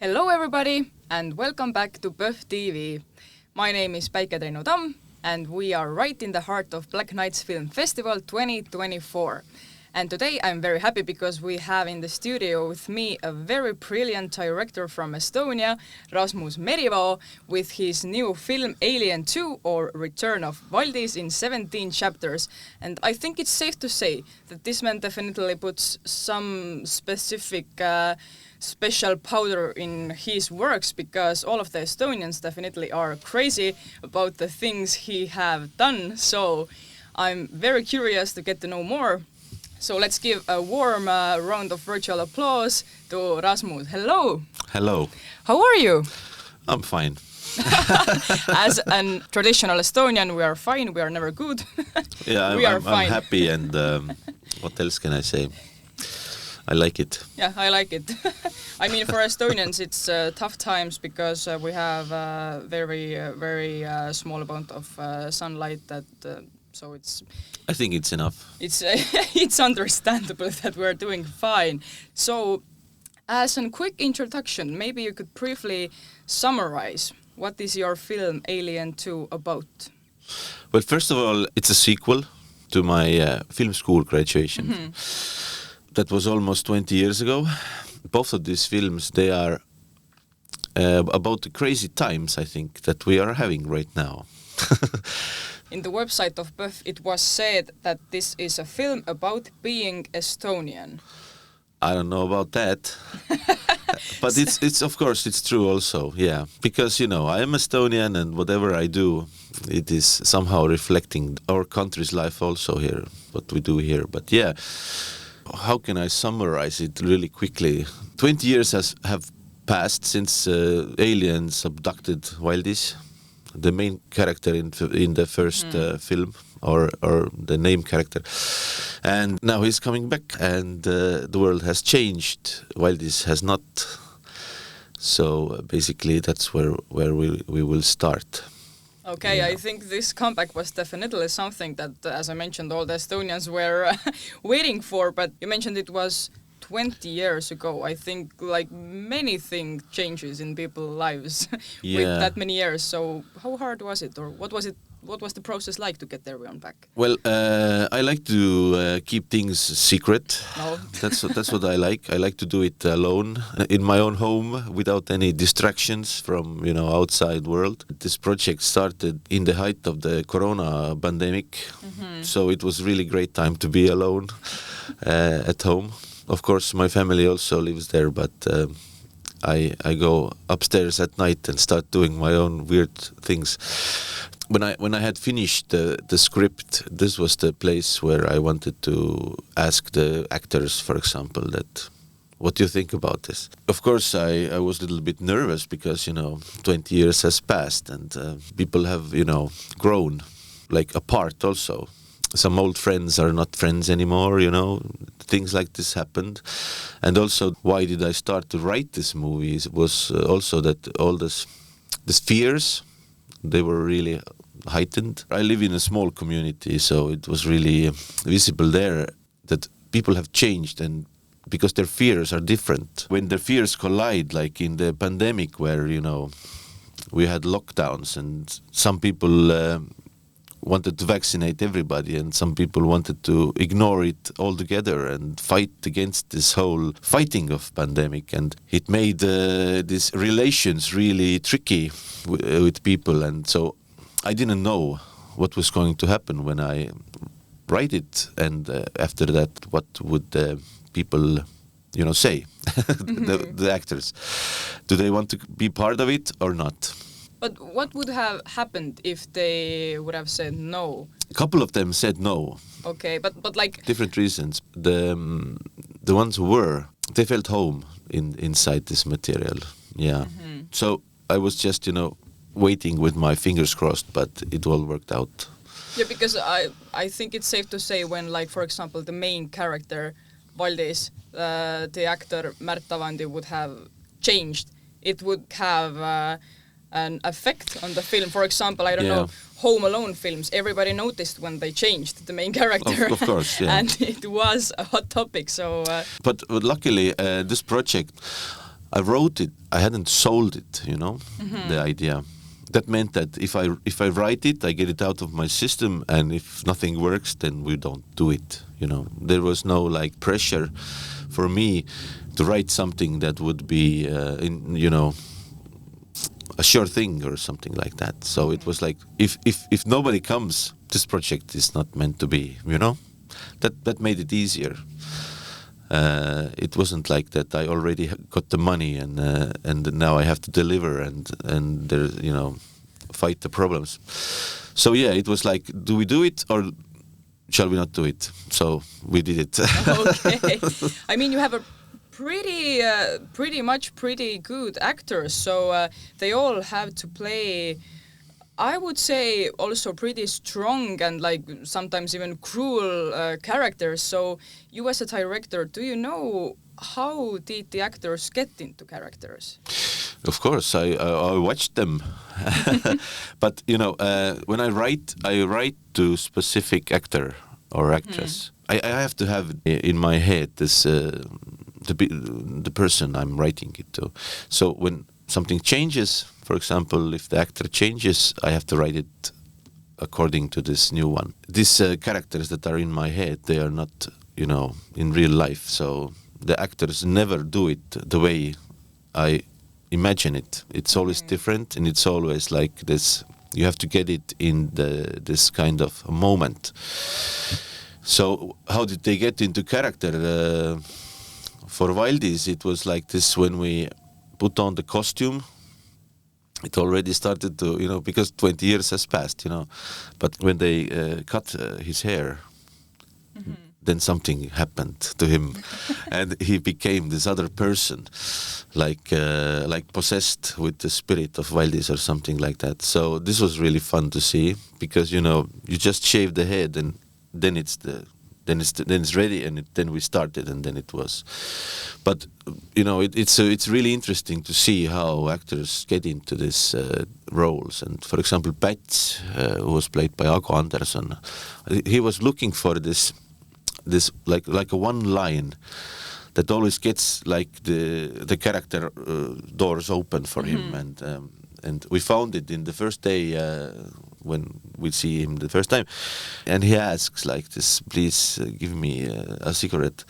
Hello everybody and welcome back to PÖFF TV. My name is Päike Triinu Tamm and we are right in the heart of Black Nights Film Festival 2024. And today I'm very happy because we have in the studio with me a very brilliant director from Estonia, Rasmus Merivoo, with his new film Alien 2 or Return of Valdis in 17 chapters. And I think it's safe to say that this man definitely puts some specific special powder in his works because all of the Estonians definitely are crazy about the things he have done. So I'm very curious to get to know more. So let's give a warm round of virtual applause to Rasmus. Hello. Hello. How are you? I'm fine. As a traditional Estonian, we are fine. We are never good. Yeah, I'm happy and what else can I say? I like it. Yeah, I like it. I mean, for Estonians, it's tough times because we have very small amount of sunlight that... So it's. I think it's enough. It's understandable that we're doing fine. So, as a quick introduction, maybe you could briefly summarize what is your film Alien 2 about? Well, first of all, it's a sequel to my film school graduation. Mm-hmm. That was almost 20 years ago. Both of these films, they are about the crazy times, I think, that we are having right now. In the website of PÖFF, it was said that this is a film about being Estonian. I don't know about that, but it's of course it's true also, yeah. Because I am Estonian, and whatever I do, it is somehow reflecting our country's life also here, what we do here. But yeah, how can I summarize it really quickly? 20 years have passed since aliens abducted Valdis, the main character in the first film, or the name character. And now he's coming back, and the world has changed. Valdis has not. So basically that's where we will start. Okay, yeah. I think this comeback was definitely something that, as I mentioned, all the Estonians were waiting for, but you mentioned it was 20 years ago. I think like many things changes in people's lives with that many years. So how hard was it, or what was the process like to get everyone back? Well, I like to keep things secret. No. That's what I like. I like to do it alone in my own home without any distractions from outside world. This project started in the height of the Corona pandemic, so it was really great time to be alone at home. Of course, my family also lives there, but I go upstairs at night and start doing my own weird things. When I had finished the script, this was the place where I wanted to ask the actors, for example, that what do you think about this? Of course, I was a little bit nervous because 20 years has passed and people have grown like apart also. Some old friends are not friends anymore, things like this happened. And also, why did I start to write this movie? It was also that all these fears, they were really heightened. I live in a small community, so it was really visible there that people have changed, and because their fears are different. When their fears collide, like in the pandemic where, we had lockdowns and some people wanted to vaccinate everybody, and some people wanted to ignore it altogether and fight against this whole fighting of pandemic, and it made these relations really tricky with people. And so I didn't know what was going to happen when I write it, and after that, what would the people say, the actors, do they want to be part of it or not? But what would have happened if they would have said no? A couple of them said no. Okay, but like... Different reasons. The ones who they felt home inside this material. Yeah. Mm-hmm. So I was just, waiting with my fingers crossed, but it all worked out. Yeah, because I think it's safe to say when, like, for example, the main character, Valdis, the actor Märt Avandi would have changed, it would have... an effect on the film. For example, I don't know, Home Alone films, everybody noticed when they changed the main character. Of course, yeah. And it was a hot topic, so... But luckily, this project, I wrote it. I hadn't sold it, the idea. That meant that if I write it, I get it out of my system, and if nothing works, then we don't do it. There was no like pressure for me to write something that would be, a sure thing or something like that. So it was like, if nobody comes, this project is not meant to be. That made it easier. It wasn't like that I already got the money and now I have to deliver and there, fight the problems. So yeah, it was like, do we do it or shall we not do it? So we did it. Okay. I mean, you have a pretty much good actors, so they all have to play, I would say, also pretty strong and like sometimes even cruel characters. So you as a director, do you know how did the actors get into characters? Of course, I watched them. But when I write to specific actor or actress. I have to have in my head this the person I'm writing it to. So when something changes, for example, if the actor changes, I have to write it according to this new one. These characters that are in my head, they are not, in real life. So the actors never do it the way I imagine it. It's always different, and it's always like this. You have to get it in this kind of moment. So how did they get into character? For Valdis, it was like this when we put on the costume. It already started to, because 20 years has passed, But when they cut his hair, then something happened to him, and he became this other person, like possessed with the spirit of Valdis or something like that. So this was really fun to see, because you just shave the head and then it's ready, and then we started, and then it was. But it's really interesting to see how actors get into these roles. And for example, Päts, who was played by Ago Anderson, he was looking for this like a one line that always gets like the character doors open for him, and we found it in the first day when we see him the first time, and he asks like this, please give me a cigarette.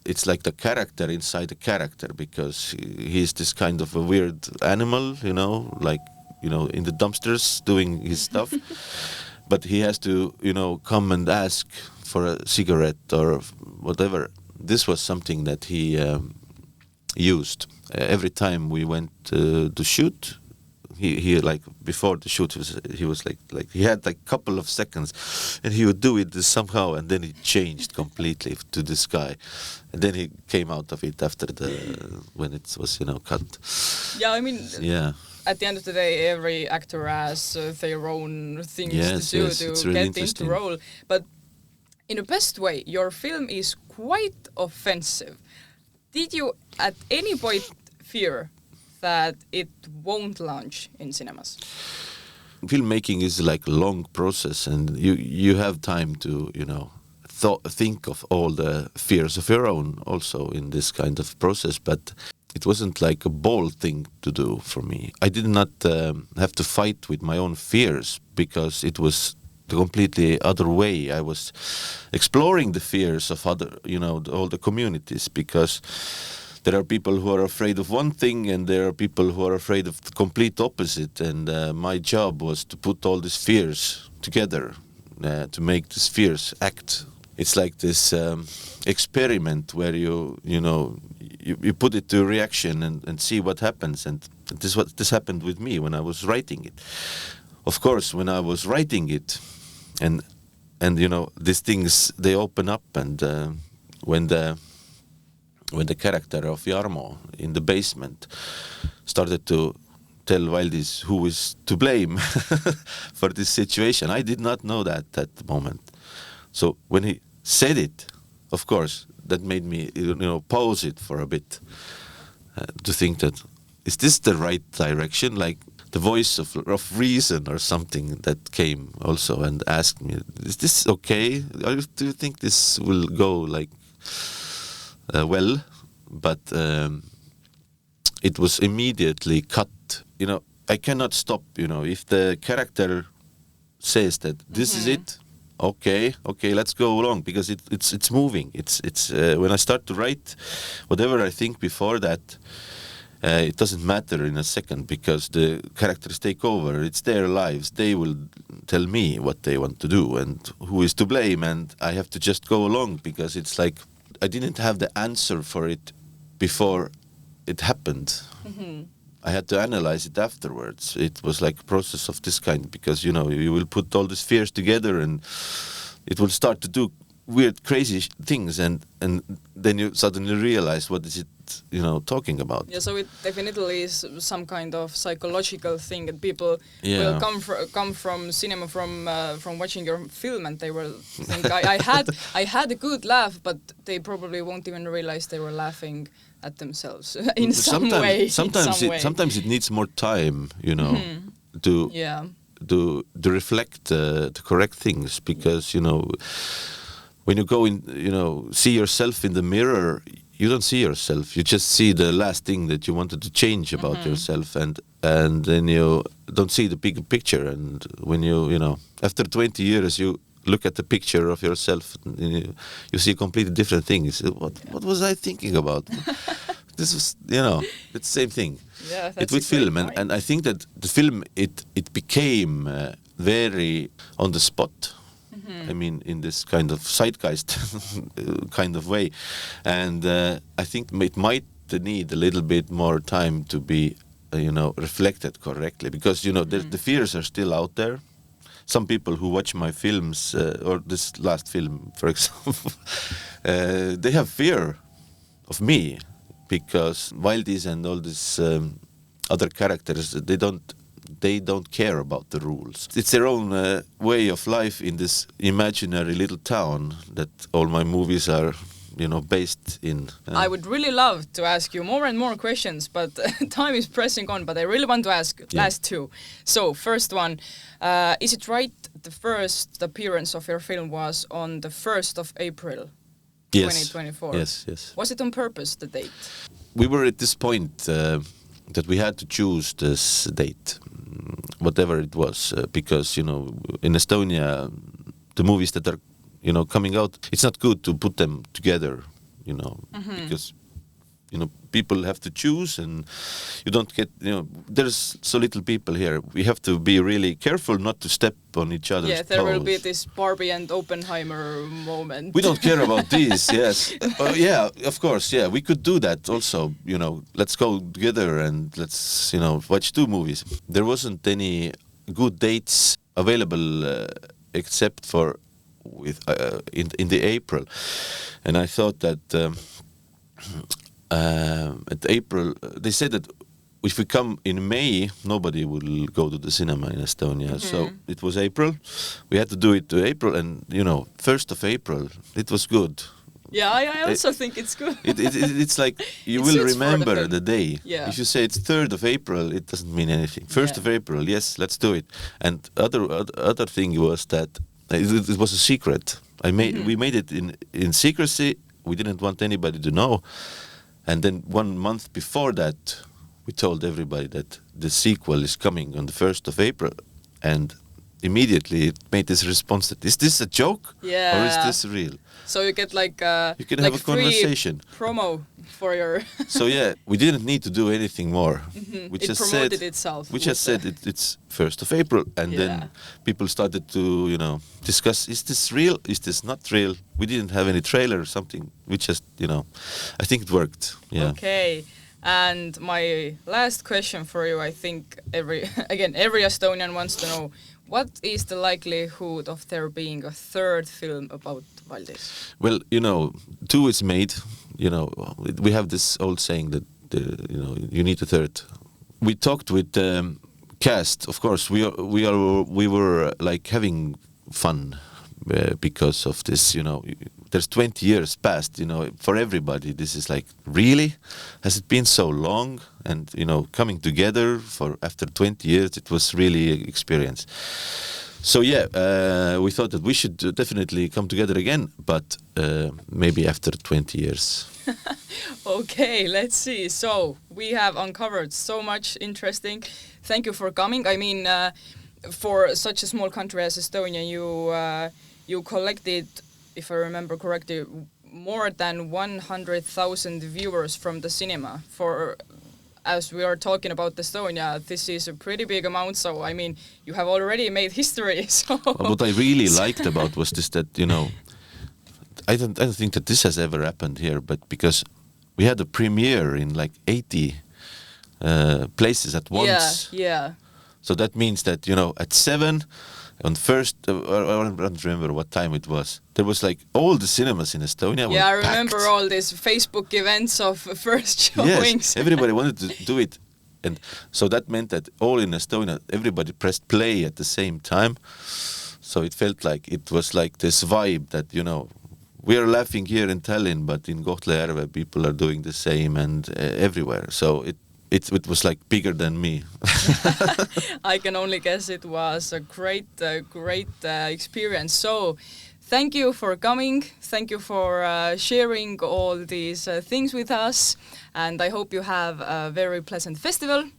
It's like the character inside the character, because he's this kind of a weird animal, like in the dumpsters doing his stuff, but he has to come and ask for a cigarette or whatever. This was something that he used every time we went to shoot. He like before the shoot he was like he had like couple of seconds, and he would do it somehow, and then he changed completely to this guy, and then he came out of it after when it was cut. Yeah, I mean. Yeah. At the end of the day, every actor has their own things to do to really get into role. But in the best way, your film is quite offensive. Did you at any point fear that it won't launch in cinemas? Filmmaking is like a long process, and you have time to think of all the fears of your own also in this kind of process. But it wasn't like a bold thing to do for me. I did not have to fight with my own fears, because it was the completely other way. I was exploring the fears of other, all the communities, because there are people who are afraid of one thing, and there are people who are afraid of the complete opposite. And my job was to put all these fears together to make these fears act. It's like this experiment where you put it to reaction and see what happens. And this happened with me when I was writing it. Of course, when I was writing it, and these things, they open up, and when the character of Jarmo in the basement started to tell Valdis who is to blame for this situation, I did not know that at the moment. So when he said it, of course, that made me pause it for a bit to think that, is this the right direction? Like the voice of reason or something that came also and asked me, is this okay? Do you think this will go like well? But it was immediately cut. You know, I cannot stop. You know, if the character says that this is it, okay, let's go along, because it's moving. It's when I start to write, whatever I think before that, it doesn't matter in a second, because the characters take over. It's their lives. They will tell me what they want to do and who is to blame, and I have to just go along, because it's like I didn't have the answer for it before it happened. I had to analyze it afterwards. It was like a process of this kind, because, you know, you will put all these fears together and it will start to do weird, crazy things, and then you suddenly realize what is it, you know, talking about. Yeah, so it definitely is some kind of psychological thing that people will come from cinema, from watching your film, and they will think I had a good laugh, but they probably won't even realize they were laughing at themselves in some way. Sometimes it needs more time, you know, to reflect the correct things, because, you know, when you go in, you know, see yourself in the mirror, you don't see yourself. You just see the last thing that you wanted to change about yourself, and then you don't see the big picture. And when you know, after 20 years, you look at the picture of yourself, and you see completely different things. What was I thinking about? This was, you know, it's the same thing. Yeah, that's with film, and I think that the film it became very on the spot. I mean, in this kind of zeitgeist kind of way, and I think it might need a little bit more time to be, you know, reflected correctly, because, you know, the fears are still out there. Some people who watch my films, or this last film, for example, they have fear of me, because Valdis and all these other characters, they don't care about the rules. It's their own way of life in this imaginary little town that all my movies are, you know, based in. I would really love to ask you more and more questions, but time is pressing on. But I really want to ask last two. So first one, is it right the first appearance of your film was on the 1st of April, 2024? Yes. Was it on purpose, the date? We were at this point that we had to choose this date, whatever it was, because, you know, in Estonia, the movies that are, you know, coming out, it's not good to put them together, you know, because, you know, people have to choose, and you don't get, you know, there's so little people here. We have to be really careful not to step on each other's toes. Yeah, there will be this Barbie and Oppenheimer moment. We don't care about these, yes. Yeah, of course, yeah. We could do that also, you know, let's go together and let's, you know, watch 2 movies. There wasn't any good dates available except for in the April. And I thought that at April, they said that if we come in May, nobody will go to the cinema in Estonia. So it was April. We had to do it to April, and, you know, 1st of April, it was good. Yeah, I also think it's good. It's like you will remember the day. Yeah. If you say it's 3rd of April, it doesn't mean anything. 1st of April, yes, let's do it. And other thing was that it was a secret. We made it in secrecy. We didn't want anybody to know. And then 1 month before that, we told everybody that the sequel is coming on the 1st of April. And immediately it made this response that, is this a joke? Yeah. Or is this real? So you get like you can have a conversation. Promo for your... So yeah, we didn't need to do anything more. We it just promoted said, itself. We just said it's 1st of April, and then people started to, you know, discuss, is this real? Is this not real? We didn't have any trailer or something. We just, you know, I think it worked. Yeah. Okay. And my last question for you, I think every Estonian wants to know, what is the likelihood of there being a 3rd film about Valdis? Well, you know, 2 is made. You know, we have this old saying that, you know, you need a 3rd. We talked with cast. Of course, we were like having fun because of this. You know, there's 20 years past. You know, for everybody, this is like, really? Has it been so long? And, you know, coming together after 20 years, it was really an experience. So yeah, we thought that we should definitely come together again, but maybe after 20 years. Okay, let's see. So we have uncovered so much interesting. Thank you for coming. I mean, for such a small country as Estonia, you collected, if I remember correctly, more than 100,000 viewers from the cinema. As we are talking about Estonia, this is a pretty big amount. So I mean, you have already made history. So what I really liked about was this, that I don't think that this has ever happened here, but because we had a premiere in like 80 places at once. Yeah. So that means that, at 7 on first, I don't remember what time it was. There was like all the cinemas in Estonia were I packed. remember all these Facebook events of first showings. Yes, everybody wanted to do it. And so that meant that all in Estonia, everybody pressed play at the same time. So it felt like it was like this vibe that, we are laughing here in Tallinn, but in Kohtla-Järve people are doing the same and everywhere. So it was like bigger than me. I can only guess it was a great experience. So thank you for coming. Thank you for sharing all these things with us. And I hope you have a very pleasant festival.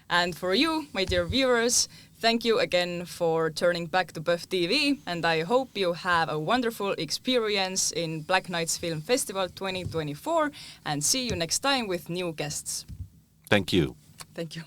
And for you, my dear viewers, thank you again for turning back to PÖFF TV, and I hope you have a wonderful experience in Black Nights Film Festival 2024, and see you next time with new guests. Thank you. Thank you.